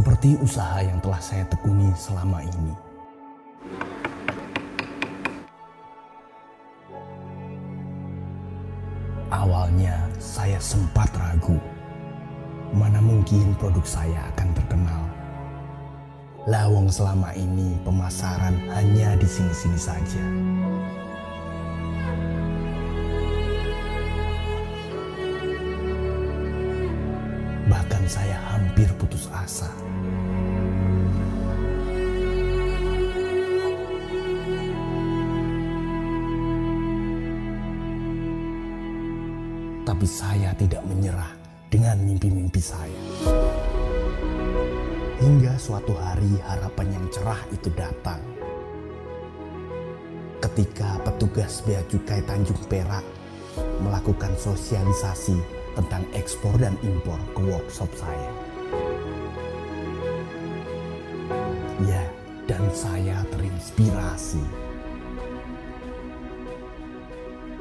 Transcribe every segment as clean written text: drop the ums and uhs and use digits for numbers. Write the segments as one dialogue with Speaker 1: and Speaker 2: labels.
Speaker 1: seperti usaha yang telah saya tekuni selama ini. Awalnya saya sempat ragu, mana mungkin produk saya akan terkenal. Lawang selama ini pemasaran hanya di sini-sini saja. Bahkan saya hampir putus asa. Tapi saya tidak menyerah dengan mimpi-mimpi saya. Hingga suatu hari harapan yang cerah itu datang. Ketika petugas Bea Cukai Tanjung Perak melakukan sosialisasi tentang ekspor dan impor ke workshop saya. Ya, dan saya terinspirasi.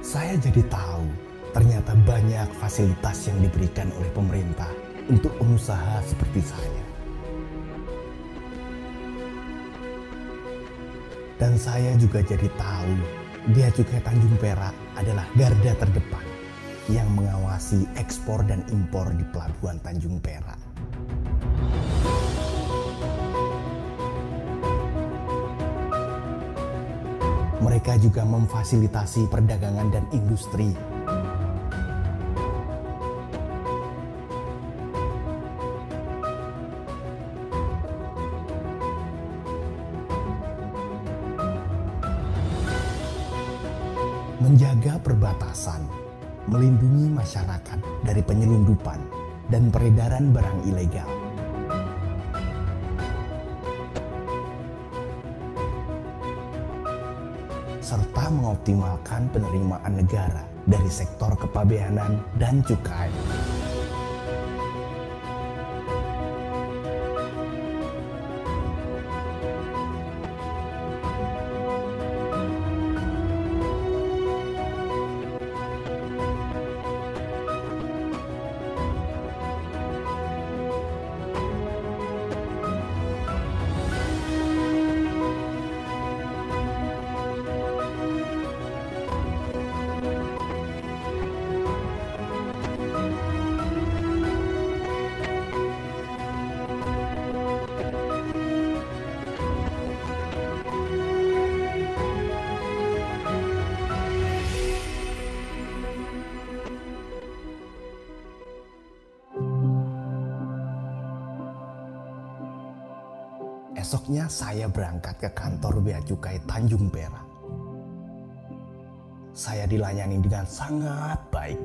Speaker 1: Saya jadi tahu ternyata banyak fasilitas yang diberikan oleh pemerintah untuk pengusaha seperti saya. Dan saya juga jadi tahu Bea Cukai Tanjung Perak adalah garda terdepan yang mengawasi ekspor dan impor di Pelabuhan Tanjung Perak. Mereka juga memfasilitasi perdagangan dan industri. Menjaga perbatasan, melindungi masyarakat dari penyelundupan dan peredaran barang ilegal. Serta mengoptimalkan penerimaan negara dari sektor kepabeanan dan cukai. Esoknya saya berangkat ke kantor Bea Cukai Tanjung Perak. Saya dilayani dengan sangat baik.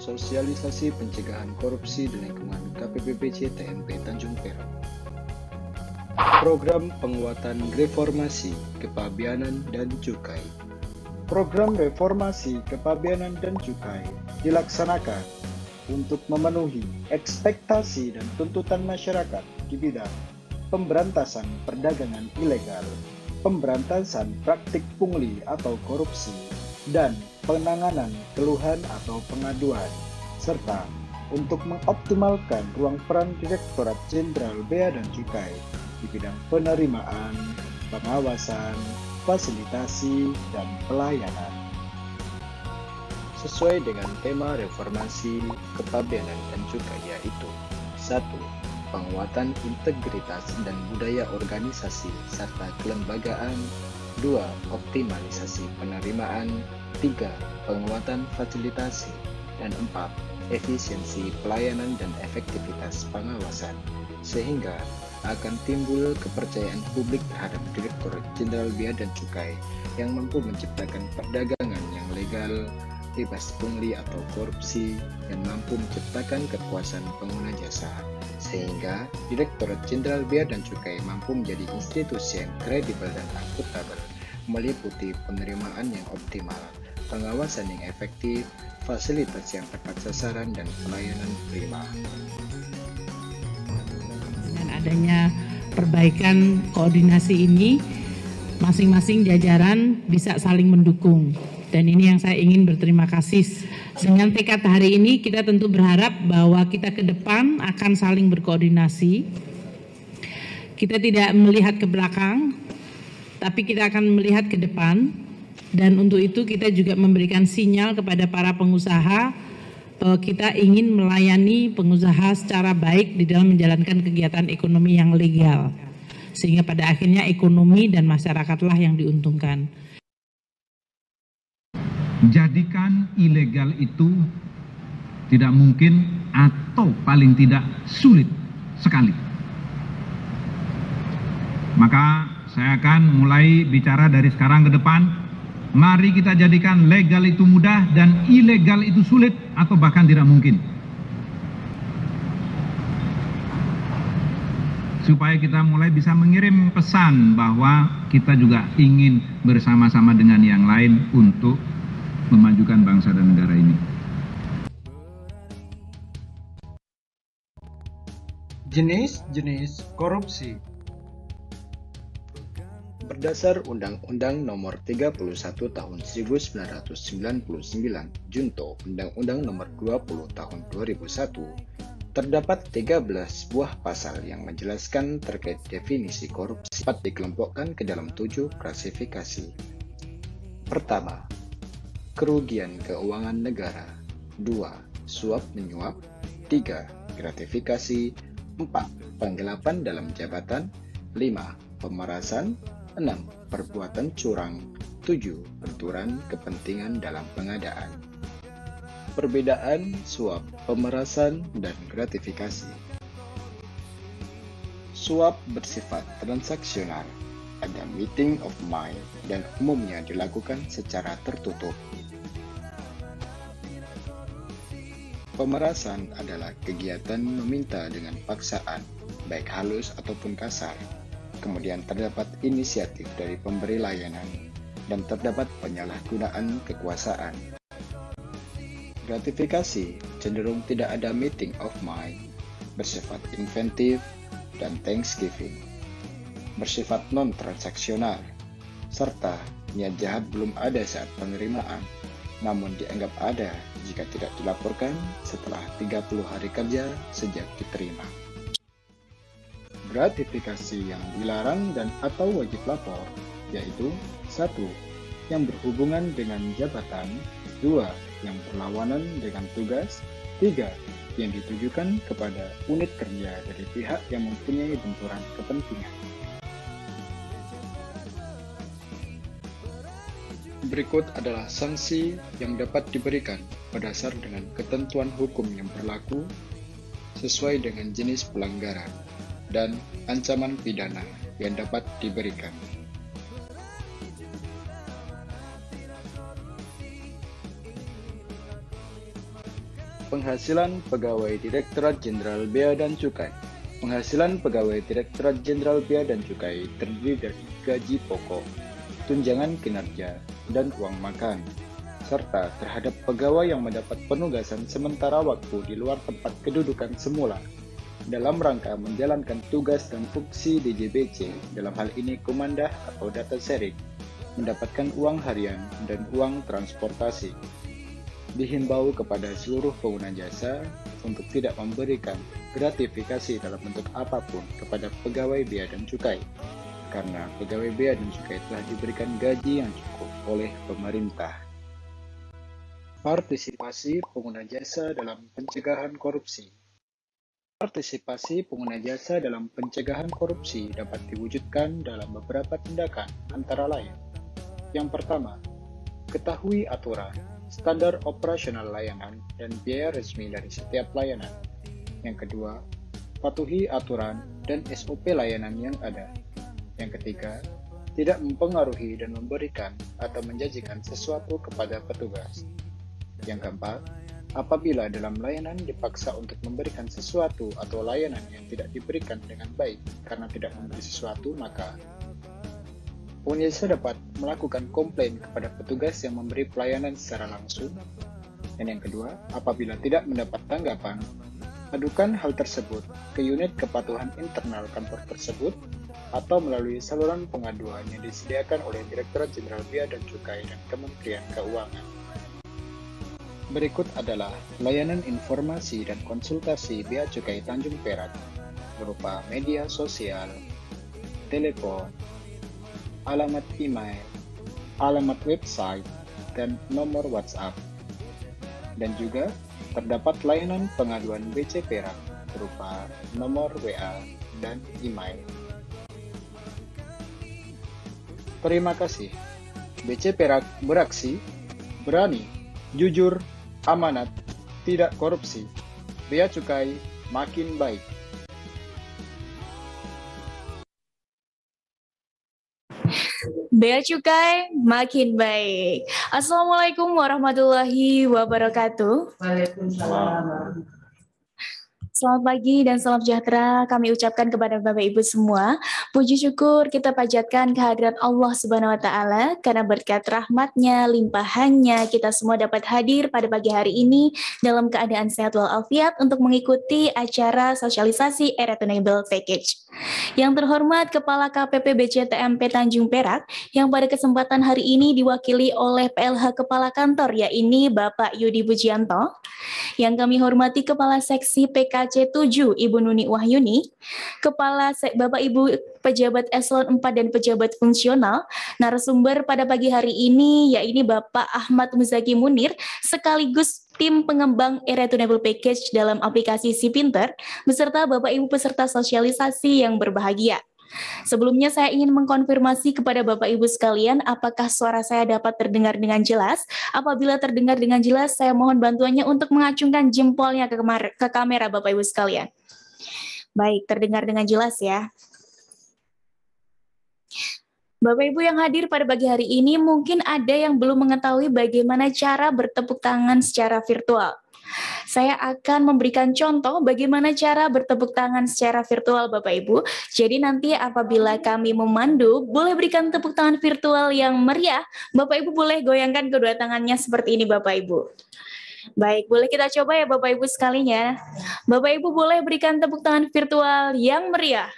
Speaker 2: Sosialisasi pencegahan korupsi di lingkungan KPPBC TNP Tanjung Perak. Program penguatan reformasi kepabeanan dan cukai. Program reformasi kepabeanan dan cukai dilaksanakan untuk memenuhi ekspektasi dan tuntutan masyarakat di bidang pemberantasan perdagangan ilegal, pemberantasan praktik pungli atau korupsi, dan penanganan keluhan atau pengaduan, serta untuk mengoptimalkan ruang peran Direktorat Jenderal Bea dan Cukai di bidang penerimaan, pengawasan, fasilitasi, dan pelayanan. Sesuai dengan tema reformasi kepabeanan dan cukai yaitu 1. Penguatan integritas dan budaya organisasi serta kelembagaan. 2. Optimalisasi penerimaan. 3. Penguatan fasilitasi. Dan 4. Efisiensi pelayanan dan efektivitas pengawasan, sehingga akan timbul kepercayaan publik terhadap Direktorat Jenderal Bea dan Cukai yang mampu menciptakan perdagangan yang legal, bebas pungli atau korupsi, dan mampu menciptakan kepuasan pengguna jasa, sehingga Direktorat Jenderal Bea dan Cukai mampu menjadi institusi yang kredibel dan akuntabel, meliputi penerimaan yang optimal, pengawasan yang efektif, fasilitas yang tepat sasaran, dan pelayanan prima.
Speaker 3: Dengan adanya perbaikan koordinasi ini, masing-masing jajaran bisa saling mendukung. Dan ini yang saya ingin berterima kasih. Dengan tekad hari ini kita tentu berharap bahwa kita ke depan akan saling berkoordinasi. Kita tidak melihat ke belakang, tapi kita akan melihat ke depan. Dan untuk itu kita juga memberikan sinyal kepada para pengusaha bahwa kita ingin melayani pengusaha secara baik di dalam menjalankan kegiatan ekonomi yang legal. Sehingga pada akhirnya ekonomi dan masyarakatlah yang diuntungkan.
Speaker 4: Jadikan ilegal itu tidak mungkin atau paling tidak sulit sekali. Maka saya akan mulai bicara dari sekarang ke depan. Mari kita jadikan legal itu mudah dan ilegal itu sulit atau bahkan tidak mungkin. Supaya kita mulai bisa mengirim pesan bahwa kita juga ingin bersama-sama dengan yang lain untuk memajukan bangsa dan negara ini.
Speaker 5: Jenis-jenis korupsi.
Speaker 2: Berdasar Undang-Undang Nomor 31 Tahun 1999 Junto Undang-Undang Nomor 20 Tahun 2001, terdapat 13 buah pasal yang menjelaskan terkait definisi korupsi dapat dikelompokkan ke dalam 7 klasifikasi. Pertama, kerugian keuangan negara. 2. Suap menyuap. 3. Gratifikasi. 4. Penggelapan dalam jabatan. 5. Pemerasan. 6. Perbuatan curang. 7. Benturan kepentingan dalam pengadaan. Perbedaan suap, pemerasan, dan gratifikasi. Suap bersifat transaksional, ada meeting of mind, dan umumnya dilakukan secara tertutup. Pemerasan adalah kegiatan meminta dengan paksaan, baik halus ataupun kasar. Kemudian terdapat inisiatif dari pemberi layanan, dan terdapat penyalahgunaan kekuasaan. Gratifikasi cenderung tidak ada meeting of mind, bersifat inventif dan thanksgiving, bersifat non-transaksional, serta niat jahat belum ada saat penerimaan, namun dianggap ada jika tidak dilaporkan setelah 30 hari kerja sejak diterima. Gratifikasi yang dilarang dan atau wajib lapor, yaitu 1. Yang berhubungan dengan jabatan, 2. Yang berlawanan dengan tugas, 3. Yang ditujukan kepada unit kerja dari pihak yang mempunyai benturan kepentingan. Berikut adalah sanksi yang dapat diberikan berdasar dengan ketentuan hukum yang berlaku sesuai dengan jenis pelanggaran dan ancaman pidana yang dapat diberikan. Penghasilan Pegawai Direktorat Jenderal Bea dan Cukai. Penghasilan Pegawai Direktorat Jenderal Bea dan Cukai terdiri dari gaji pokok, tunjangan kinerja, dan uang makan, serta terhadap pegawai yang mendapat penugasan sementara waktu di luar tempat kedudukan semula dalam rangka menjalankan tugas dan fungsi DJBC, dalam hal ini komandah atau data sharing, mendapatkan uang harian dan uang transportasi. Dihimbau kepada seluruh pengguna jasa untuk tidak memberikan gratifikasi dalam bentuk apapun kepada pegawai bea dan cukai, karena pegawai bea dan cukai telah diberikan gaji yang cukup oleh pemerintah. Partisipasi pengguna jasa dalam pencegahan korupsi. Partisipasi pengguna jasa dalam pencegahan korupsi dapat diwujudkan dalam beberapa tindakan, antara lain: yang pertama, ketahui aturan, standar operasional layanan, dan biaya resmi dari setiap layanan. Yang kedua, patuhi aturan dan SOP layanan yang ada. Yang ketiga, tidak mempengaruhi dan memberikan atau menjanjikan sesuatu kepada petugas. Yang keempat, apabila dalam layanan dipaksa untuk memberikan sesuatu atau layanan yang tidak diberikan dengan baik karena tidak memberi sesuatu, maka pengguna jasa dapat melakukan komplain kepada petugas yang memberi pelayanan secara langsung, Dan yang kedua, apabila tidak mendapat tanggapan, adukan hal tersebut ke unit kepatuhan internal kantor tersebut atau melalui saluran pengaduan yang disediakan oleh Direktorat Jenderal Bea dan Cukai dan Kementerian Keuangan. Berikut adalah layanan informasi dan konsultasi Bea Cukai Tanjung Perak berupa media sosial, telepon, alamat email, alamat website, dan nomor WhatsApp. Dan juga terdapat layanan pengaduan BC Perak berupa nomor WA dan email. Terima kasih. BC Perak beraksi, berani, jujur, amanat, tidak korupsi. Bea Cukai makin baik.
Speaker 5: Bea Cukai makin baik. Assalamualaikum warahmatullahi wabarakatuh.
Speaker 3: Waalaikumsalam.
Speaker 5: Selamat pagi dan salam sejahtera kami ucapkan kepada Bapak Ibu semua. Puji syukur kita panjatkan kehadirat Allah Subhanahu wa Ta'ala karena berkat rahmatnya, limpahannya kita semua dapat hadir pada pagi hari ini dalam keadaan sehat walafiat untuk mengikuti acara sosialisasi Eretunable Package. Yang terhormat Kepala KPP BCTMP Tanjung Perak yang pada kesempatan hari ini diwakili oleh PLH Kepala Kantor yaitu Bapak Yudi Bujianto. Yang kami hormati Kepala Seksi PKC 7 Ibu Nuni Wahyuni, Bapak Ibu pejabat eselon 4 dan pejabat fungsional, narasumber pada pagi hari ini yaitu Bapak Ahmad Muzaki Munir sekaligus tim pengembang Eretunable Package dalam aplikasi SiPinter beserta Bapak Ibu peserta sosialisasi yang berbahagia. Sebelumnya saya ingin mengkonfirmasi kepada Bapak Ibu sekalian apakah suara saya dapat terdengar dengan jelas. Apabila terdengar dengan jelas, saya mohon bantuannya untuk mengacungkan jempolnya ke kamera Bapak Ibu sekalian. Baik, terdengar dengan jelas ya. Bapak Ibu yang hadir pada pagi hari ini mungkin ada yang belum mengetahui bagaimana cara bertepuk tangan secara virtual. Saya akan memberikan contoh bagaimana cara bertepuk tangan secara virtual Bapak Ibu. Jadi nanti apabila kami memandu, boleh berikan tepuk tangan virtual yang meriah. Bapak Ibu boleh goyangkan kedua tangannya seperti ini Bapak Ibu. Baik, boleh kita coba ya Bapak Ibu sekalinya. Bapak Ibu boleh berikan tepuk tangan virtual yang meriah.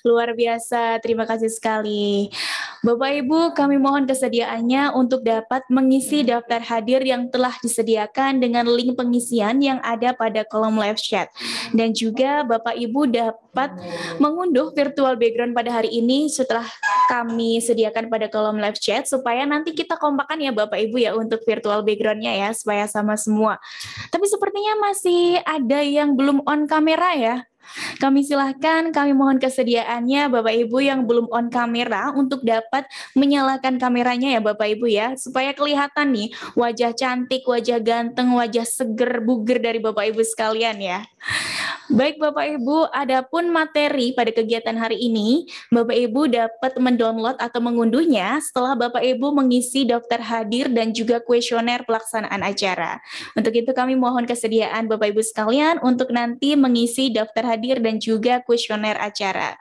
Speaker 5: Luar biasa, terima kasih sekali. Bapak Ibu, kami mohon kesediaannya untuk dapat mengisi daftar hadir yang telah disediakan dengan link pengisian yang ada pada kolom live chat. Dan juga Bapak Ibu dapat mengunduh virtual background pada hari ini setelah kami sediakan pada kolom live chat, supaya nanti kita kompakan ya Bapak Ibu ya untuk virtual background-nya ya, supaya sama semua. Tapi sepertinya masih ada yang belum on kamera ya. Kami silahkan, kami mohon kesediaannya Bapak Ibu yang belum on kamera untuk dapat menyalakan kameranya ya Bapak Ibu ya, supaya kelihatan nih wajah cantik, wajah ganteng, wajah seger, buger dari Bapak Ibu sekalian ya. Baik Bapak Ibu, adapun materi pada kegiatan hari ini, Bapak Ibu dapat mendownload atau mengunduhnya setelah Bapak Ibu mengisi daftar hadir dan juga kuesioner pelaksanaan acara. Untuk itu kami mohon kesediaan Bapak Ibu sekalian untuk nanti mengisi daftar hadir dan juga kuesioner acara.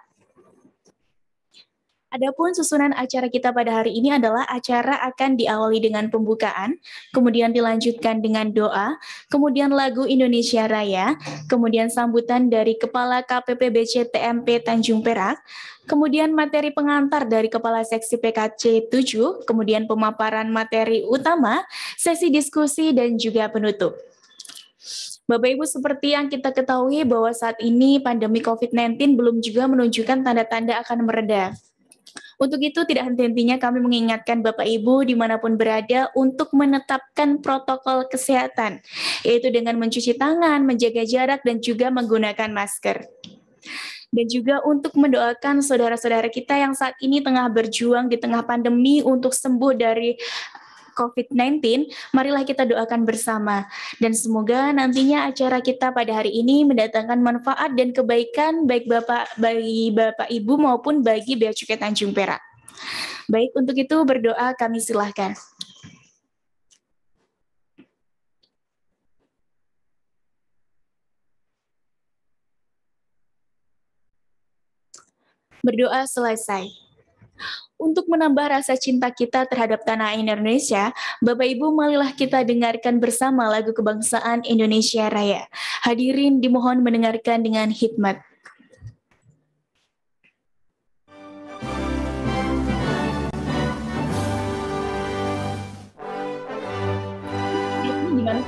Speaker 5: Adapun susunan acara kita pada hari ini adalah acara akan diawali dengan pembukaan, kemudian dilanjutkan dengan doa, kemudian lagu Indonesia Raya, kemudian sambutan dari Kepala KPP BCTMP Tanjung Perak, kemudian materi pengantar dari Kepala Seksi PKC 7, kemudian pemaparan materi utama, sesi diskusi, dan juga penutup. Bapak Ibu, seperti yang kita ketahui bahwa saat ini pandemi COVID-19 belum juga menunjukkan tanda-tanda akan mereda. Untuk itu tidak henti-hentinya kami mengingatkan Bapak Ibu dimanapun berada untuk menetapkan protokol kesehatan, yaitu dengan mencuci tangan, menjaga jarak, dan juga menggunakan masker. Dan juga untuk mendoakan saudara-saudara kita yang saat ini tengah berjuang di tengah pandemi untuk sembuh dari COVID-19, marilah kita doakan bersama. Dan semoga nantinya acara kita pada hari ini mendatangkan manfaat dan kebaikan baik bagi Bapak Ibu maupun bagi Bea Cukai Tanjung Perak. Baik, untuk itu berdoa kami silahkan. Berdoa selesai. Untuk menambah rasa cinta kita terhadap tanah air Indonesia, Bapak Ibu marilah kita dengarkan bersama lagu kebangsaan Indonesia Raya. Hadirin dimohon mendengarkan dengan hikmat. Gimana?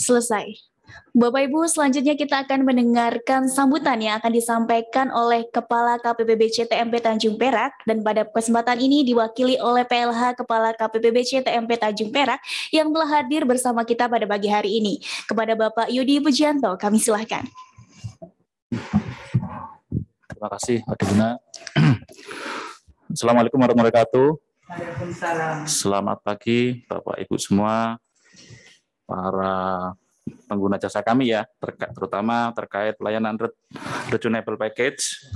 Speaker 5: Selesai. Bapak Ibu, selanjutnya kita akan mendengarkan sambutan yang akan disampaikan oleh Kepala KPPB CTMP Tanjung Perak, dan pada kesempatan ini diwakili oleh PLH Kepala KPPB CTMP Tanjung Perak yang telah hadir bersama kita pada pagi hari ini. Kepada Bapak Yudi Pujianto, kami silahkan.
Speaker 6: Terima kasih, Pak Guna. Assalamualaikum warahmatullahi wabarakatuh. Selamat pagi, Bapak Ibu semua, para pengguna jasa kami ya, terutama terkait pelayanan Reachable Package.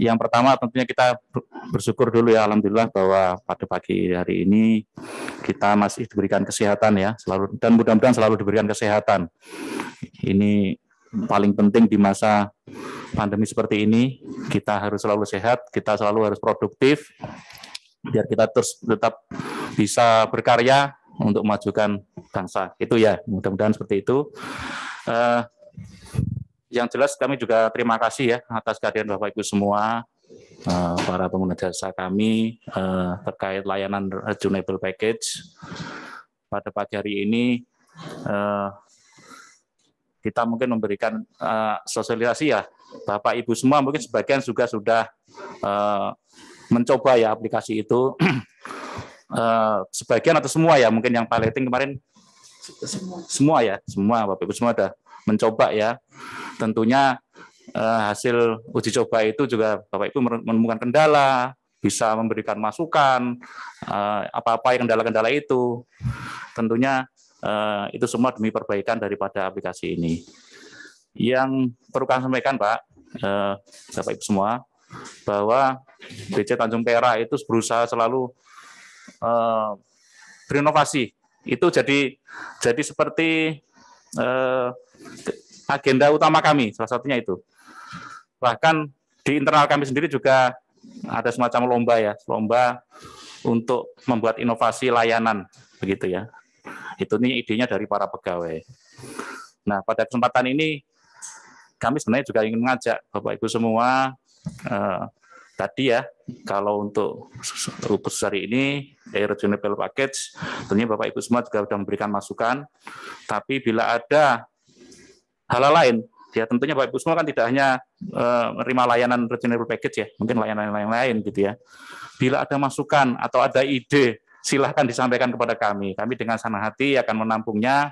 Speaker 6: Yang pertama tentunya kita bersyukur dulu ya, alhamdulillah bahwa pada pagi hari ini kita masih diberikan kesehatan ya, selalu, dan mudah-mudahan selalu diberikan kesehatan. Ini paling penting di masa pandemi seperti ini, kita harus selalu sehat, kita selalu harus produktif, biar kita terus tetap bisa berkarya untuk memajukan bangsa. Itu ya, mudah-mudahan seperti itu. Yang jelas kami juga terima kasih ya atas kehadiran Bapak Ibu semua, para pengguna jasa kami terkait layanan Reachable Package. Pada pagi hari ini kita mungkin memberikan sosialisasi ya, Bapak Ibu semua mungkin sebagian juga sudah mencoba ya aplikasi itu. Sebagian atau semua ya, mungkin yang piloting kemarin semua ya, semua Bapak Ibu semua ada mencoba ya. Tentunya hasil uji coba itu juga Bapak Ibu menemukan kendala, bisa memberikan masukan, apa-apa yang kendala-kendala itu. Tentunya itu semua demi perbaikan daripada aplikasi ini. Yang perlu kami sampaikan Pak, Bapak Ibu semua, bahwa BC Tanjung Perak itu berusaha selalu berinovasi. Itu jadi seperti agenda utama kami, salah satunya itu. Bahkan di internal kami sendiri juga ada semacam lomba ya, lomba untuk membuat inovasi layanan, begitu ya. Itu nih idenya dari para pegawai. Nah, pada kesempatan ini kami sebenarnya juga ingin mengajak Bapak Ibu semua, tadi ya, kalau untuk khusus hari ini, Reachable Package, tentunya Bapak Ibu semua juga sudah memberikan masukan, tapi bila ada hal lain, ya tentunya Bapak Ibu semua kan tidak hanya menerima layanan Reachable Package ya, mungkin layanan lain gitu ya. Bila ada masukan atau ada ide, silahkan disampaikan kepada kami. Kami dengan senang hati akan menampungnya,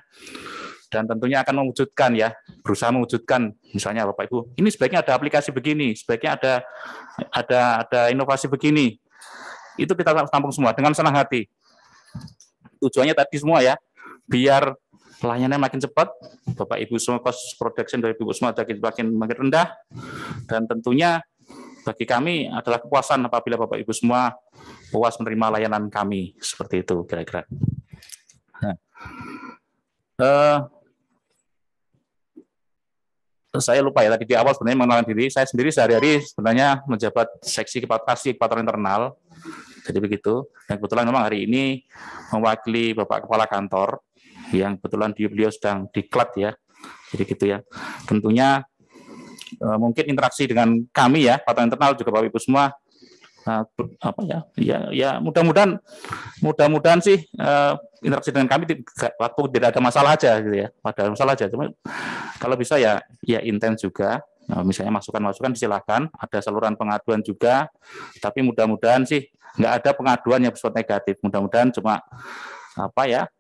Speaker 6: dan tentunya akan mewujudkan ya, berusaha mewujudkan, misalnya Bapak Ibu, ini sebaiknya ada aplikasi begini, sebaiknya ada inovasi begini. Itu kita tampung semua dengan senang hati. tujuannya tadi semua ya, biar layanannya makin cepat, Bapak Ibu semua cost production dari Ibu semua makin rendah, dan tentunya bagi kami adalah kepuasan apabila Bapak Ibu semua puas menerima layanan kami, seperti itu kira-kira. Nah, saya lupa ya tadi di awal sebenarnya mengenalkan diri. Saya sendiri sehari-hari sebenarnya menjabat seksi kepatuhan internal. Jadi begitu. Dan kebetulan memang hari ini mewakili Bapak Kepala Kantor yang kebetulan beliau sedang diklat ya. Jadi gitu ya. Tentunya mungkin interaksi dengan kami ya, kepatuhan internal juga Bapak Ibu semua mudah-mudahan sih interaksi dengan kami waktu tidak ada masalah aja gitu ya, ada masalah aja. Cuma kalau bisa ya intens juga. Nah, misalnya masukan-masukan disilahkan, ada saluran pengaduan juga, tapi mudah-mudahan sih nggak ada pengaduan yang bersifat negatif. Mudah-mudahan cuma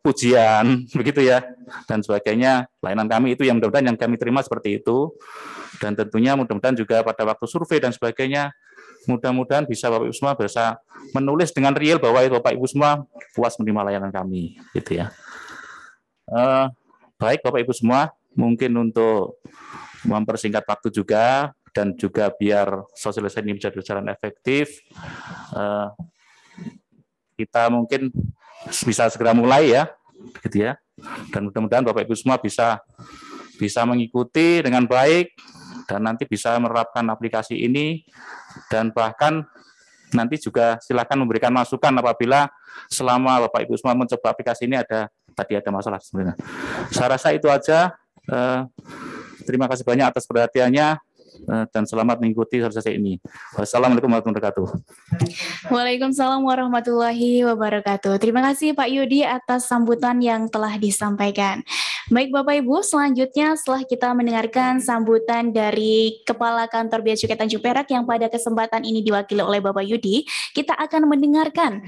Speaker 6: pujian begitu ya dan sebagainya. Layanan kami itu yang mudah-mudahan yang kami terima seperti itu. Dan tentunya mudah-mudahan juga pada waktu survei dan sebagainya, mudah-mudahan bisa Bapak Ibu semua bisa menulis dengan real bahwa Bapak Ibu semua puas menerima layanan kami, gitu ya. Baik Bapak Ibu semua, mungkin untuk mempersingkat waktu juga dan juga biar sosialisasi ini bisa berjalan efektif, kita mungkin bisa segera mulai ya, gitu ya. Dan mudah-mudahan Bapak Ibu semua bisa mengikuti dengan baik dan nanti bisa menerapkan aplikasi ini, dan bahkan nanti juga silakan memberikan masukan apabila selama Bapak Ibu semua mencoba aplikasi ini ada masalah sebenarnya. Saya rasa itu aja. Terima kasih banyak atas perhatiannya dan selamat mengikuti sosialisasi ini. Wassalamualaikum warahmatullahi wabarakatuh.
Speaker 5: Waalaikumsalam warahmatullahi wabarakatuh. Terima kasih Pak Yudi atas sambutan yang telah disampaikan. Baik Bapak Ibu, selanjutnya setelah kita mendengarkan sambutan dari Kepala Kantor Bea Cukai Tanjung Perak yang pada kesempatan ini diwakili oleh Bapak Yudi, kita akan mendengarkan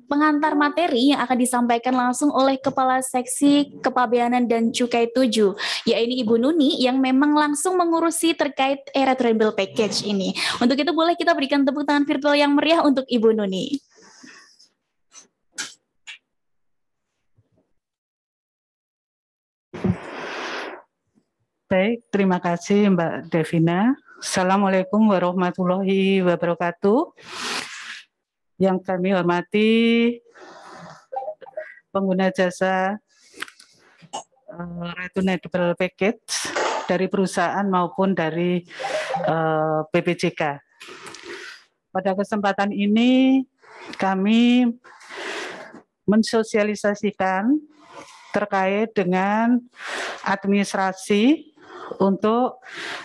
Speaker 5: pengantar materi yang akan disampaikan langsung oleh Kepala Seksi Kepabeanan dan Cukai 7, yaitu Ibu Nuni yang memang langsung mengurusi terkait e-returnable package ini. Untuk itu boleh kita berikan tepuk tangan virtual yang meriah untuk Ibu Nuni.
Speaker 7: Baik, terima kasih Mbak Devina. Assalamualaikum warahmatullahi wabarakatuh. Yang kami hormati pengguna jasa returnable package dari perusahaan maupun dari BPJK. Pada kesempatan ini kami mensosialisasikan terkait dengan administrasi untuk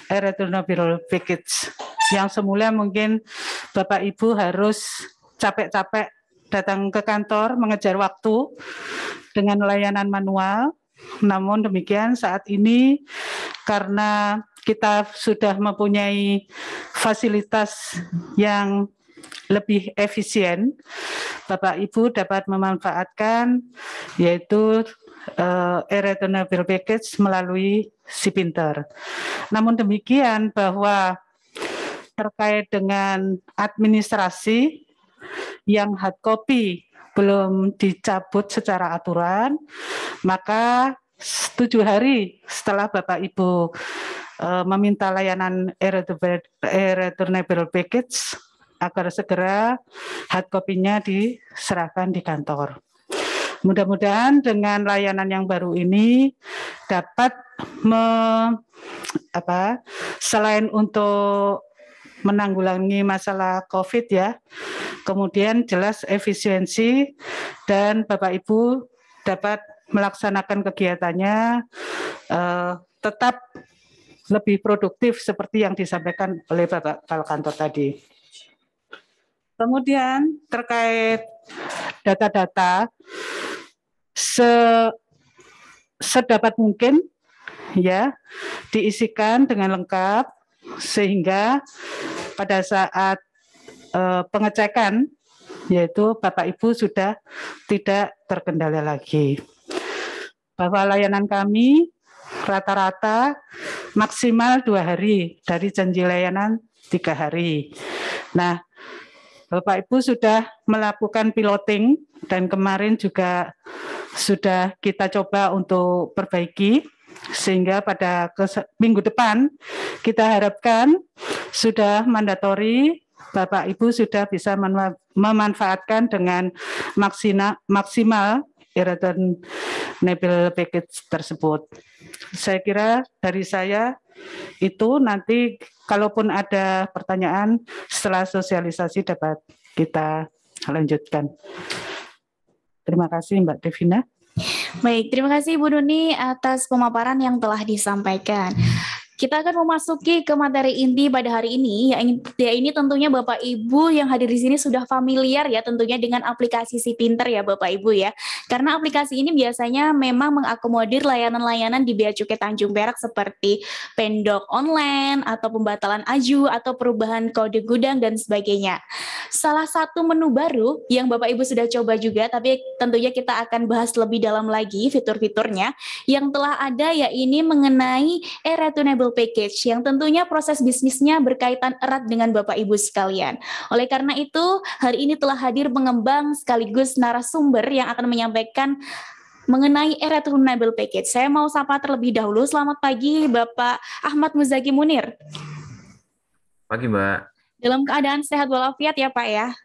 Speaker 7: returnable package yang semula mungkin Bapak Ibu harus capek-capek datang ke kantor mengejar waktu dengan layanan manual. Namun demikian saat ini karena kita sudah mempunyai fasilitas yang lebih efisien, Bapak Ibu dapat memanfaatkan yaitu e-returnable package melalui SIPinter. Namun demikian bahwa terkait dengan administrasi yang hard copy belum dicabut secara aturan, maka 7 hari setelah Bapak Ibu meminta layanan e-returnable package agar segera hard copy-nya diserahkan di kantor. Mudah-mudahan dengan layanan yang baru ini dapat selain untuk menanggulangi masalah COVID ya, kemudian jelas efisiensi dan Bapak Ibu dapat melaksanakan kegiatannya tetap lebih produktif seperti yang disampaikan oleh Bapak Kepala Kantor tadi. Kemudian terkait data-data sedapat mungkin ya diisikan dengan lengkap sehingga pada saat pengecekan yaitu Bapak Ibu sudah tidak terkendala lagi. Bahwa layanan kami rata-rata maksimal 2 hari dari janji layanan 3 hari. Nah, Bapak Ibu sudah melakukan piloting dan kemarin juga sudah kita coba untuk perbaiki sehingga pada minggu depan kita harapkan sudah mandatori, Bapak Ibu sudah bisa memanfaatkan dengan maksimal e-returnable package tersebut. Saya kira dari saya itu, nanti kalaupun ada pertanyaan setelah sosialisasi dapat kita lanjutkan. Terima kasih Mbak Devina.
Speaker 5: Baik, terima kasih Bu Nuni atas pemaparan yang telah disampaikan. Kita akan memasuki ke materi inti pada hari ini, ya ini tentunya Bapak Ibu yang hadir di sini sudah familiar ya tentunya dengan aplikasi Si Pinter ya Bapak Ibu ya. Karena aplikasi ini biasanya memang mengakomodir layanan-layanan di Bea Cukai Tanjung Perak seperti pendok online atau pembatalan aju atau perubahan kode gudang dan sebagainya. Salah satu menu baru yang Bapak Ibu sudah coba juga, tapi tentunya kita akan bahas lebih dalam lagi fitur-fiturnya yang telah ada, ya ini mengenai e-returnable package yang tentunya proses bisnisnya berkaitan erat dengan Bapak Ibu sekalian. Oleh karena itu, hari ini telah hadir pengembang sekaligus narasumber yang akan menyampaikan mengenai e-returnable package. Saya mau sapa terlebih dahulu. Selamat pagi Bapak Ahmad Muzaki Munir.
Speaker 8: Pagi Mbak.
Speaker 5: Dalam keadaan sehat walafiat ya Pak ya?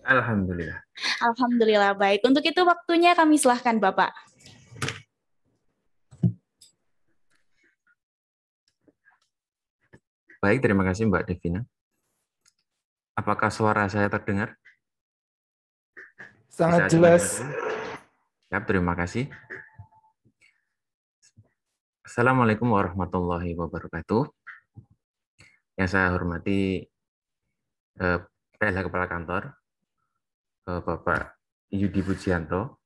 Speaker 8: Alhamdulillah.
Speaker 5: Alhamdulillah, baik. Untuk itu waktunya kami silahkan Bapak.
Speaker 8: Baik, terima kasih Mbak Devina. Apakah suara saya terdengar?
Speaker 9: Sangat jelas.
Speaker 8: Ya, terima kasih. Assalamualaikum warahmatullahi wabarakatuh. Yang saya hormati PLH Kepala Kantor, Bapak Yudi Pujianto,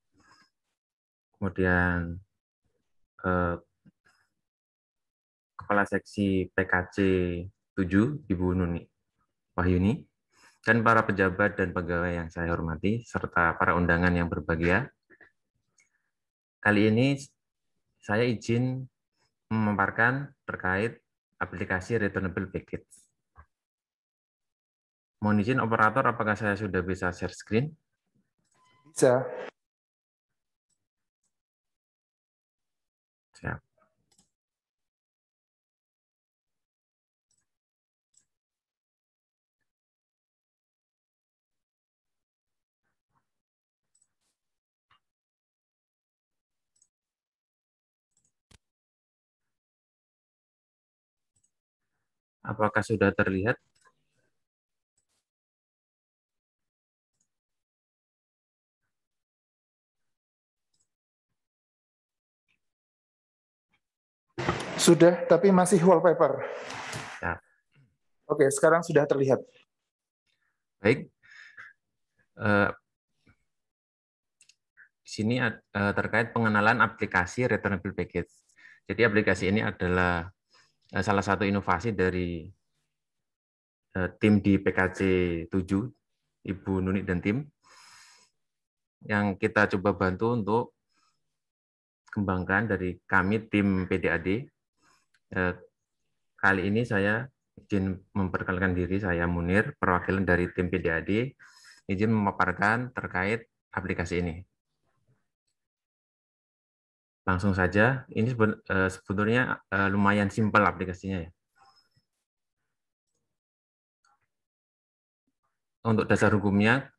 Speaker 8: kemudian Kepala Seksi PKC 7, Ibu Nuni Wahyuni, dan para pejabat dan pegawai yang saya hormati, serta para undangan yang berbahagia. Kali ini saya izin memaparkan terkait aplikasi Returnable Package. Mohon izin operator, apakah saya sudah bisa share screen?
Speaker 9: Bisa.
Speaker 8: Siap. Apakah sudah terlihat?
Speaker 9: Sudah, tapi masih wallpaper.
Speaker 8: Ya.
Speaker 9: Oke, sekarang sudah terlihat.
Speaker 8: Baik. Di sini terkait pengenalan aplikasi Returnable Package. Jadi aplikasi ini adalah salah satu inovasi dari tim di PKC 7, Ibu Nuni dan tim, yang kita coba bantu untuk kembangkan dari kami tim PDAD. Kali ini saya izin memperkenalkan diri, saya Munir, perwakilan dari tim PDAD, izin memaparkan terkait aplikasi ini. Langsung saja, ini sebetulnya lumayan simpel aplikasinya ya. Untuk dasar hukumnya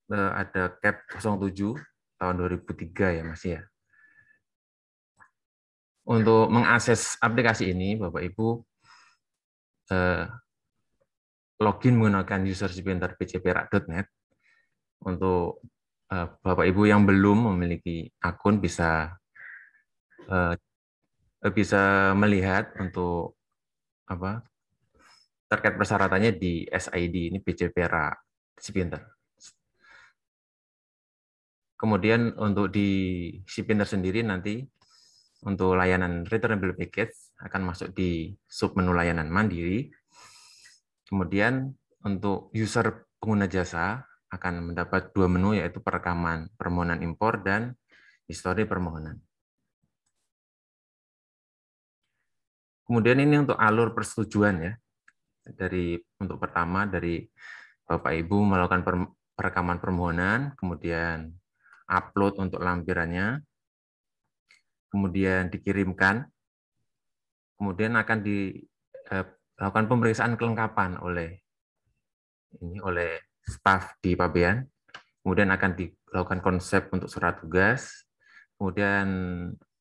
Speaker 8: ada Cap 07 tahun 2003 ya Mas ya. Untuk mengakses aplikasi ini, Bapak Ibu login menggunakan user Sipinter bcperak.net. Untuk Bapak Ibu yang belum memiliki akun bisa melihat untuk terkait persyaratannya di SID ini BCPerak Sipinter. Kemudian untuk di Sipinter sendiri nanti untuk layanan Returnable Package akan masuk di submenu layanan mandiri. Kemudian untuk user pengguna jasa akan mendapat dua menu, yaitu perekaman permohonan impor dan histori permohonan. Kemudian ini untuk alur persetujuan ya. Untuk pertama dari Bapak Ibu melakukan perekaman permohonan, kemudian upload untuk lampirannya, kemudian dikirimkan, kemudian akan dilakukan pemeriksaan kelengkapan oleh staf di Pabean, kemudian akan dilakukan konsep untuk surat tugas, kemudian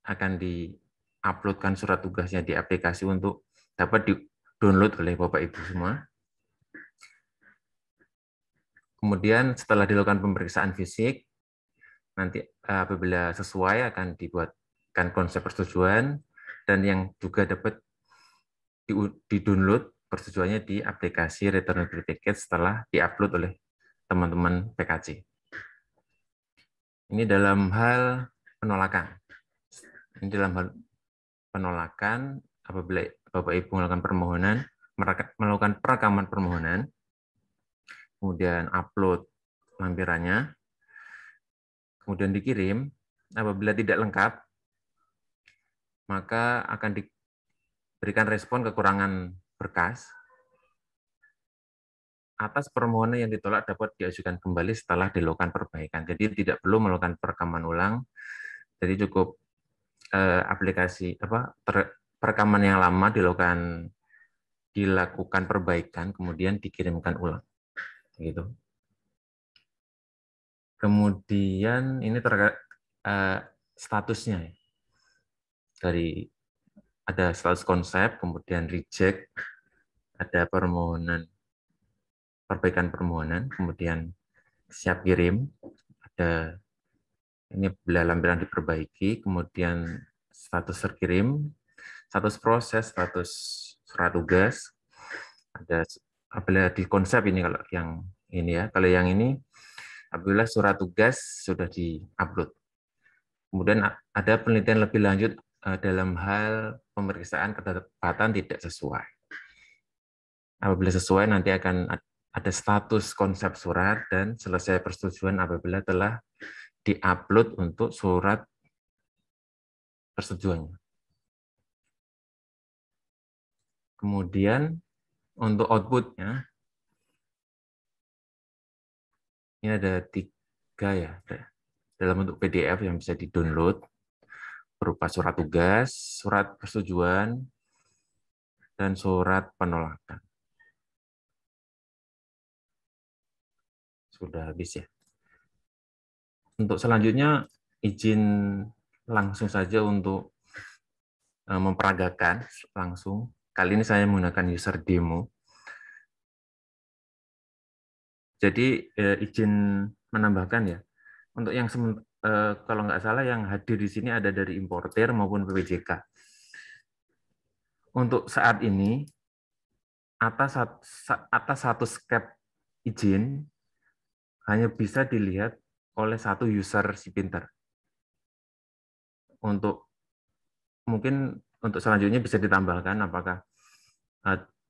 Speaker 8: akan di-uploadkan surat tugasnya di aplikasi untuk dapat di-download oleh Bapak Ibu semua. Kemudian setelah dilakukan pemeriksaan fisik, nanti apabila sesuai akan dibuatkan konsep persetujuan, dan yang juga dapat di-download persetujuannya di aplikasi Returnable Package setelah di-upload oleh teman-teman PKC. Ini dalam hal penolakan. Ini dalam hal penolakan apabila Bapak Ibu melakukan perekaman permohonan, kemudian upload lampirannya, kemudian dikirim. Apabila tidak lengkap, maka akan diberikan respon kekurangan berkas. Atas permohonan yang ditolak dapat diajukan kembali setelah dilakukan perbaikan. Jadi tidak perlu melakukan perekaman ulang. Jadi cukup perekaman yang lama dilakukan perbaikan, kemudian dikirimkan ulang. Gitu. Kemudian ini terkait statusnya. Ada status konsep, kemudian reject, ada perbaikan permohonan, kemudian siap kirim, ada ini bila lampiran diperbaiki, kemudian status terkirim, status proses, status surat tugas, ada apabila di konsep ini kalau yang ini ya, kalau yang ini apabila surat tugas sudah di-upload. Kemudian ada penelitian lebih lanjut dalam hal pemeriksaan ketepatan tidak sesuai. Apabila sesuai nanti akan ada status konsep surat dan selesai persetujuan apabila telah di-upload untuk surat persetujuannya. Kemudian untuk outputnya, ini ada 3 ya, dalam bentuk PDF yang bisa di-download, berupa surat tugas, surat persetujuan, dan surat penolakan. Sudah habis ya. Untuk selanjutnya, izin langsung saja untuk memperagakan langsung. Kali ini saya menggunakan user demo. Jadi izin menambahkan ya. Untuk yang kalau nggak salah yang hadir di sini ada dari importer maupun PPJK. Untuk saat ini atas satu skep izin hanya bisa dilihat oleh satu user SIPinter. Mungkin untuk selanjutnya bisa ditambahkan apakah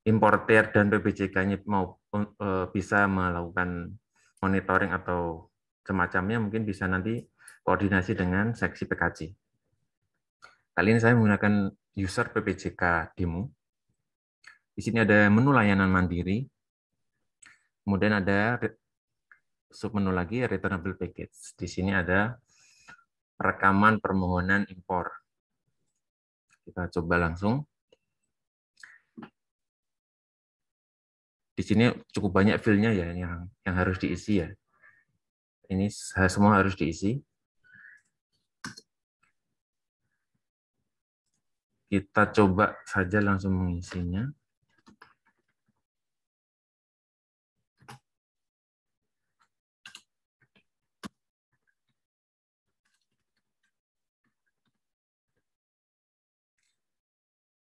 Speaker 8: importer dan PPJK-nya bisa melakukan monitoring atau semacamnya, mungkin bisa nanti koordinasi dengan seksi PKC. Kali ini saya menggunakan user PPJK demo. Di sini ada menu layanan mandiri, kemudian ada submenu lagi returnable package. Di sini ada perekaman permohonan impor. Kita coba langsung. Di sini cukup banyak file-nya ya yang harus diisi ya. Ini semua harus diisi. Kita coba saja langsung mengisinya.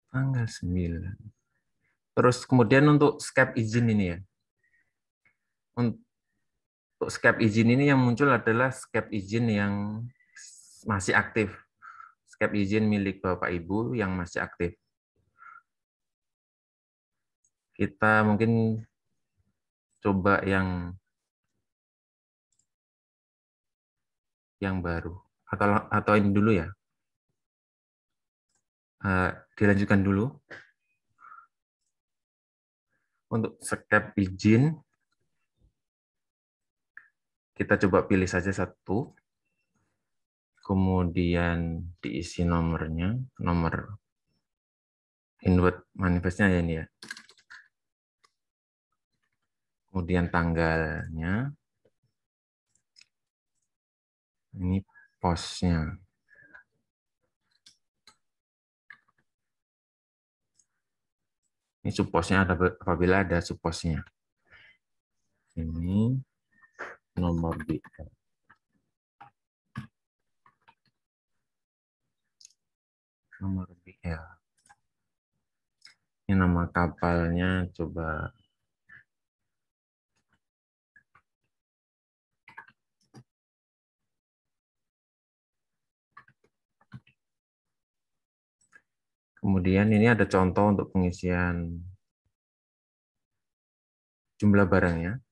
Speaker 8: Tanggal 9. Terus kemudian untuk skep izin ini ya. Untuk skep izin ini yang muncul adalah skep izin yang masih aktif. Skep izin milik Bapak Ibu yang masih aktif. Kita mungkin coba yang baru atau ini dulu ya. Dilanjutkan dulu. Untuk skep izin, kita coba pilih saja satu, kemudian diisi nomornya, nomor inward manifestnya ya ini ya. Kemudian tanggalnya, ini posnya. Ini supposnya ada apabila ada supposnya. Ini nomor BL. Nomor BL. Ini nama kapalnya coba kemudian ini ada contoh untuk pengisian jumlah barangnya.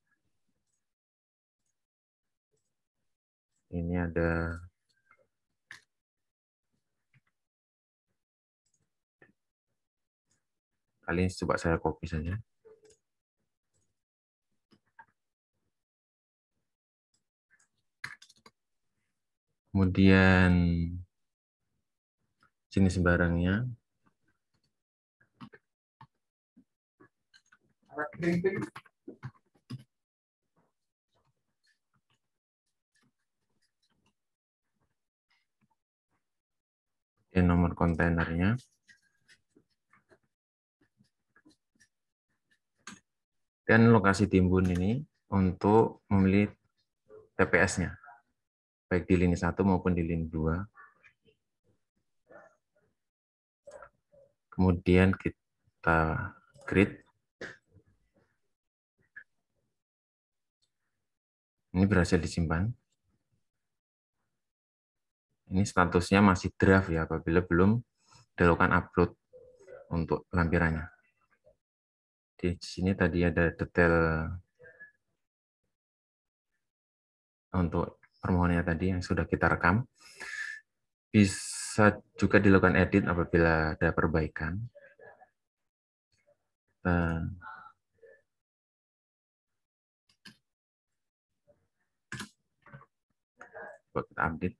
Speaker 8: Ini ada kali ini coba saya copy saja. Kemudian jenis barangnya. Dan nomor kontainernya. Dan lokasi timbun ini untuk memilih TPS-nya, baik di lini 1 maupun di lini 2. Kemudian kita create. Ini berhasil disimpan. Ini statusnya masih draft ya, apabila belum dilakukan upload untuk lampirannya. Di sini tadi ada detail untuk permohonannya tadi yang sudah kita rekam. Bisa juga dilakukan edit apabila ada perbaikan. Kita update.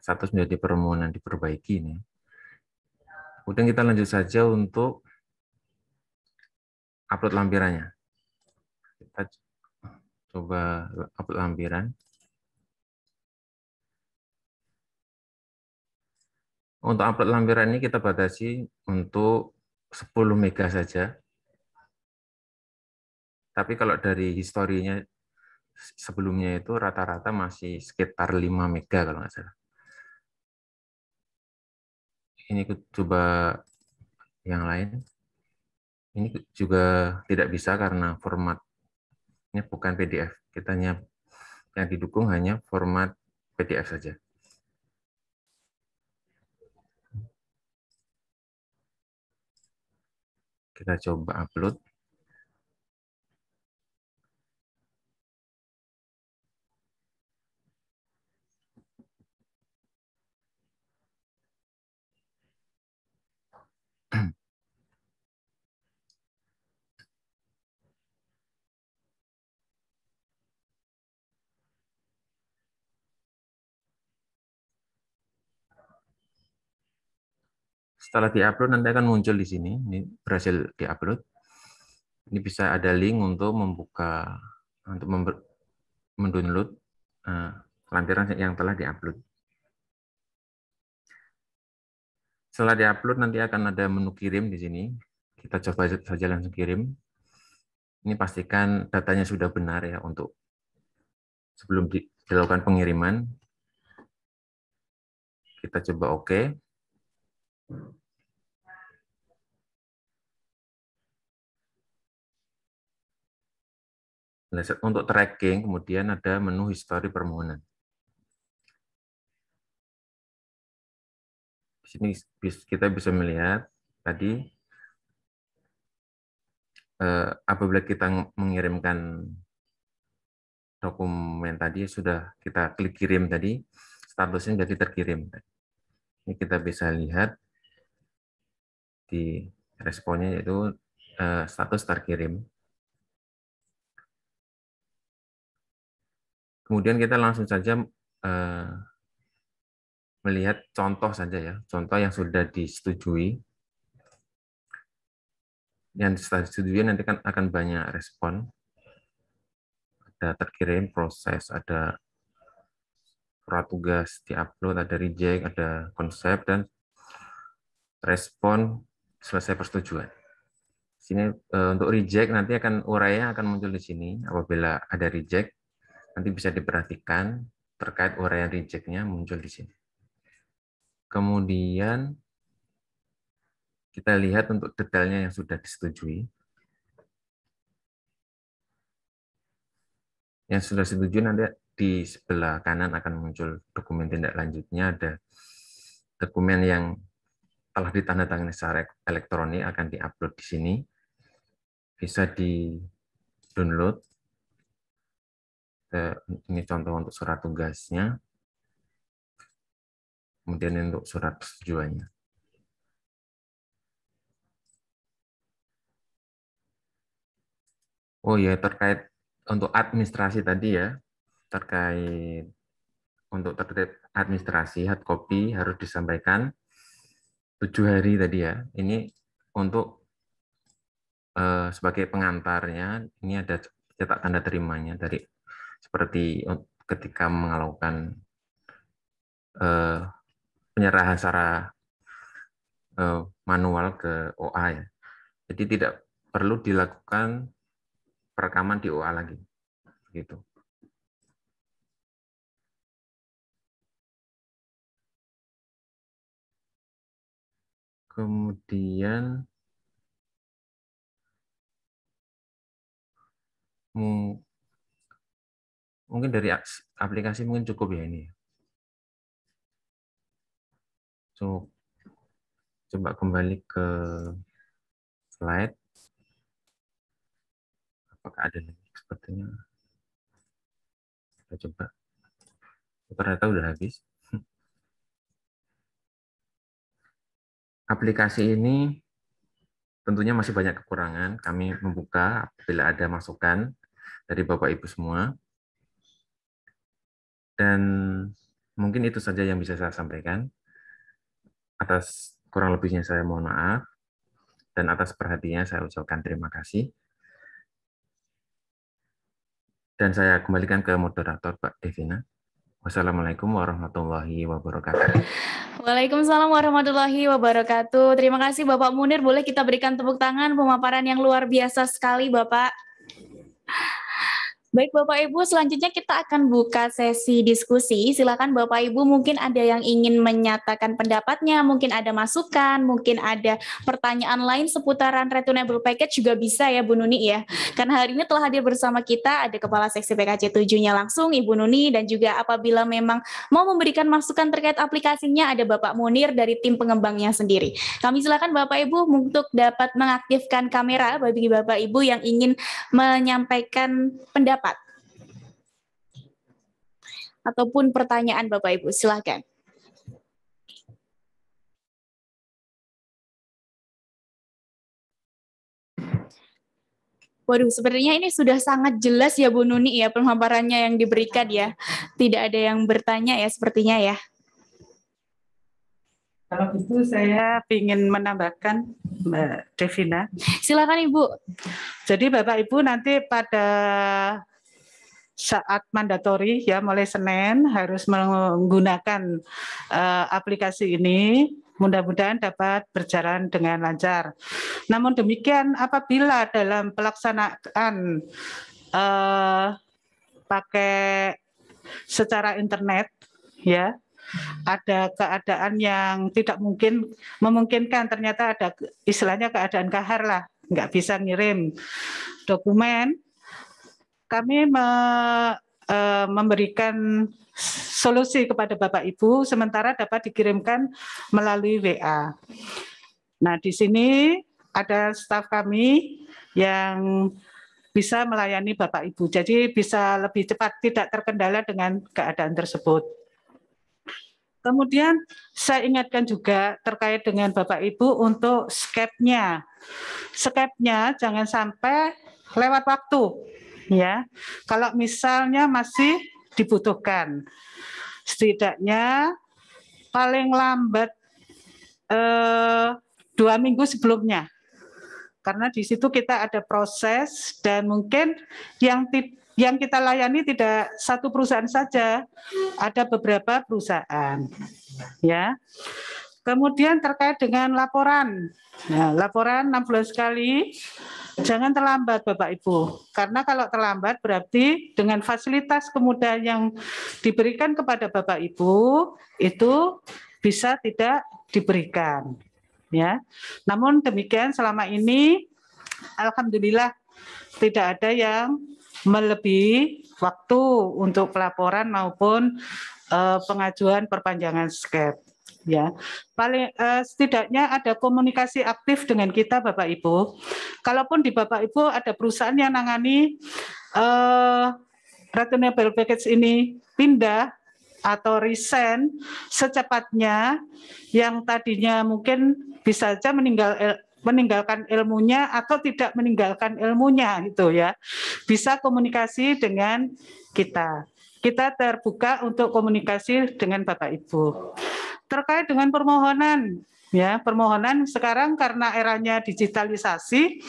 Speaker 8: Status menjadi permohonan diperbaiki ini. Kemudian kita lanjut saja untuk upload lampirannya. Kita coba upload lampiran. Untuk upload lampiran ini kita batasi untuk 10 mega saja. Tapi kalau dari historinya sebelumnya itu rata-rata masih sekitar 5 mega kalau nggak salah. Ini coba yang lain. Ini juga tidak bisa karena formatnya bukan PDF. Kita yang didukung hanya format PDF saja. Kita coba upload. Setelah diupload nanti akan muncul di sini. Ini berhasil diupload. Ini bisa ada link untuk membuka, untuk mendownload lampiran yang telah diupload. Setelah diupload nanti akan ada menu kirim di sini. Kita coba saja langsung kirim. Ini pastikan datanya sudah benar ya untuk sebelum dilakukan pengiriman. Kita coba OK. Untuk tracking, kemudian ada menu histori permohonan. Di sini kita bisa melihat tadi apabila kita mengirimkan dokumen tadi sudah kita klik kirim tadi, statusnya jadi terkirim. Ini kita bisa lihat di responnya yaitu status terkirim. Kemudian kita langsung saja melihat contoh saja ya, contoh yang sudah disetujui. Yang setelah disetujui nanti kan akan banyak respon. Ada terkirim, proses, ada surat tugas diupload, ada reject, ada konsep, dan respon selesai persetujuan. Sini untuk reject nanti akan uraian akan muncul di sini. Apabila ada reject, nanti bisa diperhatikan terkait uraian reject-nya muncul di sini. Kemudian kita lihat untuk detailnya yang sudah disetujui. Yang sudah disetujui nanti di sebelah kanan akan muncul dokumen tindak lanjutnya, ada dokumen yang telah ditandatangani secara elektronik akan diupload di sini. Bisa di-download. Ini contoh untuk surat tugasnya. Kemudian untuk surat persetujuannya. Oh ya, terkait untuk administrasi tadi ya, terkait administrasi hard copy harus disampaikan 7 hari tadi ya. Ini untuk sebagai pengantarnya, ini ada cetak tanda terimanya dari seperti ketika melakukan penyerahan secara manual ke OA ya. Jadi tidak perlu dilakukan perekaman di OA lagi. Gitu. Kemudian mungkin dari aplikasi mungkin cukup ya ini. So, coba kembali ke slide. Apakah ada lagi? Sepertinya. Kita coba. Ternyata udah habis. Aplikasi ini tentunya masih banyak kekurangan. Kami membuka apabila ada masukan dari Bapak Ibu semua. Dan mungkin itu saja yang bisa saya sampaikan. Atas kurang lebihnya saya mohon maaf. Dan atas perhatiannya saya ucapkan terima kasih. Dan saya kembalikan ke moderator Pak Devina. Wassalamualaikum warahmatullahi wabarakatuh.
Speaker 5: Waalaikumsalam warahmatullahi wabarakatuh. Terima kasih Bapak Munir. Boleh kita berikan tepuk tangan, pemaparan yang luar biasa sekali Bapak. Baik Bapak Ibu, selanjutnya kita akan buka sesi diskusi. Silakan Bapak Ibu, mungkin ada yang ingin menyatakan pendapatnya, mungkin ada masukan, mungkin ada pertanyaan lain seputaran returnable package juga bisa ya Bu Nuni ya. Karena hari ini telah hadir bersama kita ada Kepala Seksi PKC 7-nya langsung Ibu Nuni, dan juga apabila memang mau memberikan masukan terkait aplikasinya ada Bapak Munir dari tim pengembangnya sendiri. Kami silakan Bapak Ibu untuk dapat mengaktifkan kamera bagi Bapak Ibu yang ingin menyampaikan pendapat ataupun pertanyaan Bapak Ibu, silakan. Waduh, sepertinya ini sudah sangat jelas ya Bu Nuni ya pemaparannya yang diberikan ya. Tidak ada yang bertanya ya sepertinya ya.
Speaker 7: Kalau itu saya ingin menambahkan Mbak Devina.
Speaker 5: Silakan Ibu.
Speaker 7: Jadi Bapak Ibu nanti pada saat mandatori ya mulai Senin harus menggunakan aplikasi ini, mudah-mudahan dapat berjalan dengan lancar. Namun demikian apabila dalam pelaksanaan pakai secara internet ya ada keadaan yang tidak memungkinkan, ternyata ada istilahnya keadaan kahar lah, nggak bisa ngirim dokumen, kami memberikan solusi kepada Bapak Ibu, sementara dapat dikirimkan melalui WA. Nah, di sini ada staf kami yang bisa melayani Bapak Ibu, jadi bisa lebih cepat, tidak terkendala dengan keadaan tersebut. Kemudian saya ingatkan juga terkait dengan Bapak Ibu untuk skepnya. Skepnya jangan sampai lewat waktu, ya. Kalau misalnya masih dibutuhkan, setidaknya paling lambat 2 minggu sebelumnya. Karena di situ kita ada proses dan mungkin yang kita layani tidak satu perusahaan saja, ada beberapa perusahaan, ya. Kemudian terkait dengan laporan, nah, laporan 6 bulan sekali, jangan terlambat Bapak Ibu, karena kalau terlambat berarti dengan fasilitas kemudahan yang diberikan kepada Bapak Ibu itu bisa tidak diberikan. Ya, namun demikian selama ini alhamdulillah tidak ada yang melebihi waktu untuk pelaporan maupun pengajuan perpanjangan skep. Ya, paling setidaknya ada komunikasi aktif dengan kita Bapak Ibu. Kalaupun di Bapak Ibu ada perusahaan yang nangani returnable package ini pindah atau resign secepatnya, yang tadinya mungkin bisa saja meninggalkan ilmunya atau tidak meninggalkan ilmunya gitu ya, bisa komunikasi dengan kita. Kita terbuka untuk komunikasi dengan Bapak Ibu. Terkait dengan permohonan, ya permohonan sekarang karena eranya digitalisasi,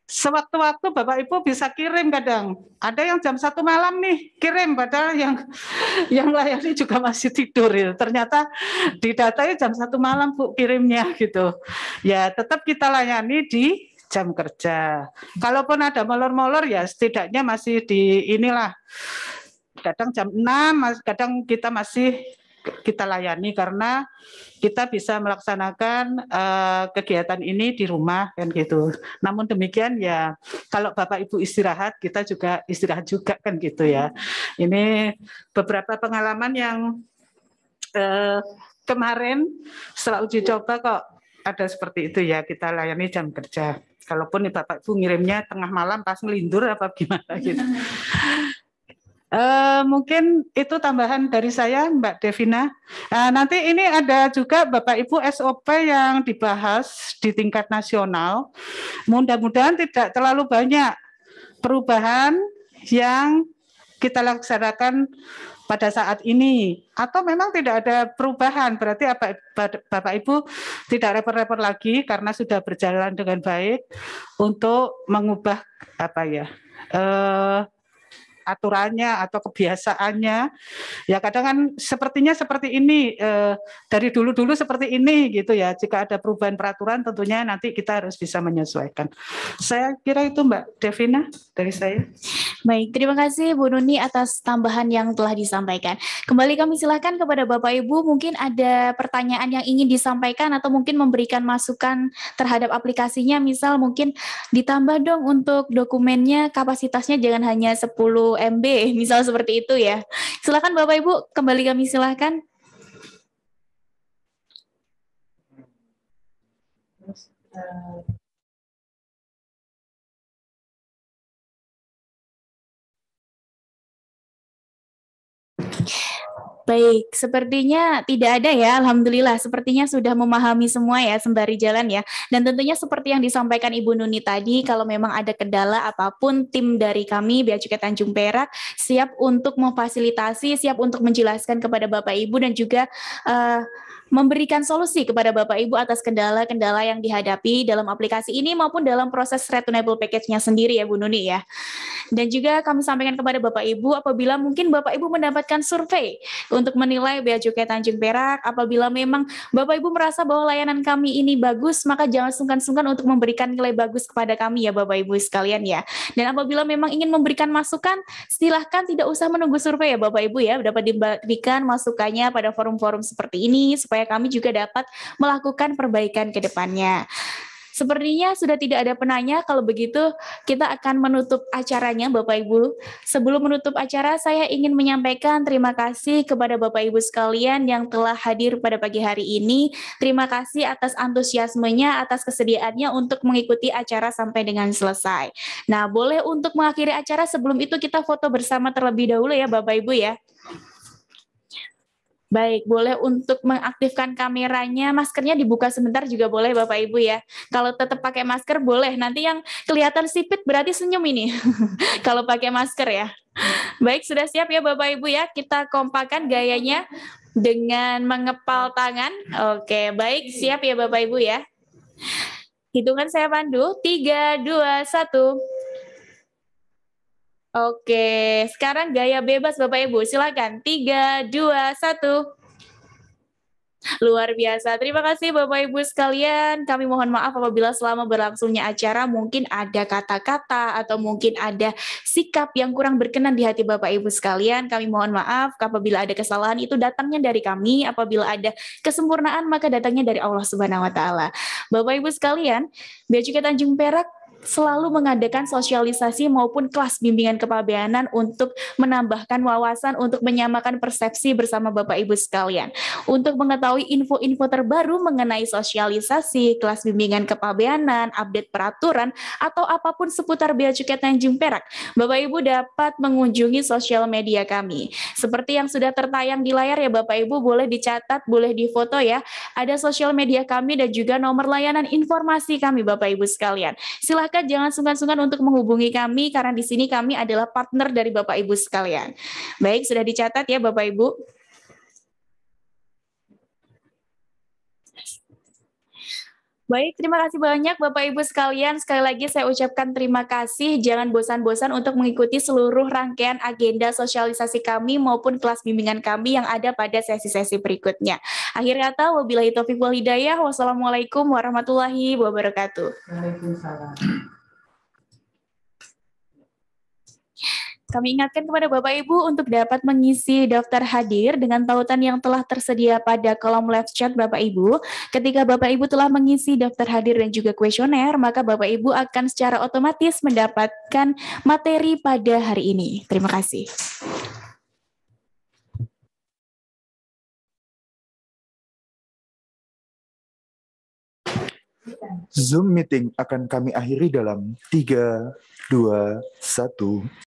Speaker 7: sewaktu-waktu Bapak Ibu bisa kirim kadang. Ada yang jam 1 malam nih kirim, padahal yang layani juga masih tidur. Ya. Ternyata di datanya jam 1 malam Bu kirimnya gitu. Ya tetap kita layani di jam kerja. Kalaupun ada molor-molor ya setidaknya masih di inilah. Kadang jam 6, kadang kita masih kita layani karena kita bisa melaksanakan kegiatan ini di rumah kan gitu. Namun demikian ya kalau Bapak Ibu istirahat, kita juga istirahat juga kan gitu ya. Ini beberapa pengalaman yang kemarin setelah uji coba kok ada seperti itu ya, kita layani jam kerja. Kalaupun Bapak Ibu ngirimnya tengah malam pas ngelindur apa gimana gitu. Mungkin itu tambahan dari saya, Mbak Devina. Nanti ini ada juga Bapak Ibu SOP yang dibahas di tingkat nasional. Mudah-mudahan tidak terlalu banyak perubahan yang kita laksanakan pada saat ini. Atau memang tidak ada perubahan, berarti Bapak Ibu tidak repot-repot lagi karena sudah berjalan dengan baik untuk mengubah aturannya atau kebiasaannya. Ya kadang kan sepertinya seperti ini, dari dulu-dulu seperti ini gitu ya. Jika ada perubahan peraturan tentunya nanti kita harus bisa menyesuaikan. Saya kira itu Mbak Devina dari saya.
Speaker 5: Baik, terima kasih Bu Nuni atas tambahan yang telah disampaikan. Kembali kami silakan kepada Bapak Ibu, mungkin ada pertanyaan yang ingin disampaikan atau mungkin memberikan masukan terhadap aplikasinya, misal mungkin ditambah dong untuk dokumennya, kapasitasnya jangan hanya 10 MB, misal seperti itu ya. Silakan Bapak Ibu, kembali kami silakan. Baik, sepertinya tidak ada ya, alhamdulillah. Sepertinya sudah memahami semua ya, sembari jalan ya. Dan tentunya seperti yang disampaikan Ibu Nuni tadi, kalau memang ada kendala apapun, tim dari kami, Bea Cukai Tanjung Perak, siap untuk memfasilitasi, siap untuk menjelaskan kepada Bapak Ibu dan juga memberikan solusi kepada Bapak Ibu atas kendala-kendala yang dihadapi dalam aplikasi ini maupun dalam proses returnable package-nya sendiri ya Bu Nuni ya. Dan juga kami sampaikan kepada Bapak Ibu apabila mungkin Bapak Ibu mendapatkan survei untuk menilai Bea Cukai Tanjung Perak, apabila memang Bapak Ibu merasa bahwa layanan kami ini bagus, maka jangan sungkan-sungkan untuk memberikan nilai bagus kepada kami ya Bapak Ibu sekalian ya. Dan apabila memang ingin memberikan masukan, silahkan tidak usah menunggu survei ya Bapak Ibu ya, dapat diberikan masukannya pada forum-forum seperti ini supaya kami juga dapat melakukan perbaikan ke depannya. Sepertinya sudah tidak ada penanya, kalau begitu kita akan menutup acaranya Bapak Ibu. Sebelum menutup acara, saya ingin menyampaikan terima kasih kepada Bapak Ibu sekalian yang telah hadir pada pagi hari ini. Terima kasih atas antusiasmenya, atas kesediaannya untuk mengikuti acara sampai dengan selesai. Nah, boleh untuk mengakhiri acara sebelum itu kita foto bersama terlebih dahulu ya Bapak Ibu ya. Baik, boleh untuk mengaktifkan kameranya, maskernya dibuka sebentar juga boleh Bapak Ibu ya. Kalau tetap pakai masker boleh, nanti yang kelihatan sipit berarti senyum ini. Kalau pakai masker ya. Baik, sudah siap ya Bapak Ibu ya, kita kompakan gayanya dengan mengepal tangan. Oke, baik, siap ya Bapak Ibu ya. Hitungan saya pandu, 3, 2, 1. Oke, sekarang gaya bebas Bapak Ibu, silakan. 3, 2, 1. Luar biasa. Terima kasih Bapak Ibu sekalian. Kami mohon maaf apabila selama berlangsungnya acara mungkin ada kata-kata atau mungkin ada sikap yang kurang berkenan di hati Bapak Ibu sekalian. Kami mohon maaf apabila ada kesalahan itu datangnya dari kami, apabila ada kesempurnaan maka datangnya dari Allah Subhanahu wa taala. Bapak Ibu sekalian, Bea Cukai Tanjung Perak selalu mengadakan sosialisasi maupun kelas bimbingan kepabeanan untuk menambahkan wawasan untuk menyamakan persepsi bersama Bapak Ibu sekalian. Untuk mengetahui info-info terbaru mengenai sosialisasi, kelas bimbingan kepabeanan, update peraturan, atau apapun seputar Bea Cukai Tanjung Perak, Bapak Ibu dapat mengunjungi sosial media kami. Seperti yang sudah tertayang di layar ya Bapak Ibu, boleh dicatat, boleh difoto ya. Ada sosial media kami dan juga nomor layanan informasi kami Bapak Ibu sekalian. Silakan jangan sungkan-sungkan untuk menghubungi kami karena di sini kami adalah partner dari Bapak Ibu sekalian. Baik, sudah dicatat ya Bapak Ibu. Baik, terima kasih banyak Bapak Ibu sekalian. Sekali lagi saya ucapkan terima kasih. Jangan bosan-bosan untuk mengikuti seluruh rangkaian agenda sosialisasi kami maupun kelas bimbingan kami yang ada pada sesi-sesi berikutnya. Akhir kata, wabillahi taufiq wal hidayah. Wassalamualaikum warahmatullahi wabarakatuh.
Speaker 7: Waalaikumsalam.
Speaker 5: Kami ingatkan kepada Bapak Ibu untuk dapat mengisi daftar hadir dengan tautan yang telah tersedia pada kolom live chat Bapak Ibu. Ketika Bapak Ibu telah mengisi daftar hadir dan juga kuesioner, maka Bapak Ibu akan secara otomatis mendapatkan materi pada hari ini. Terima kasih.
Speaker 9: Zoom meeting akan kami akhiri dalam 3, 2, 1.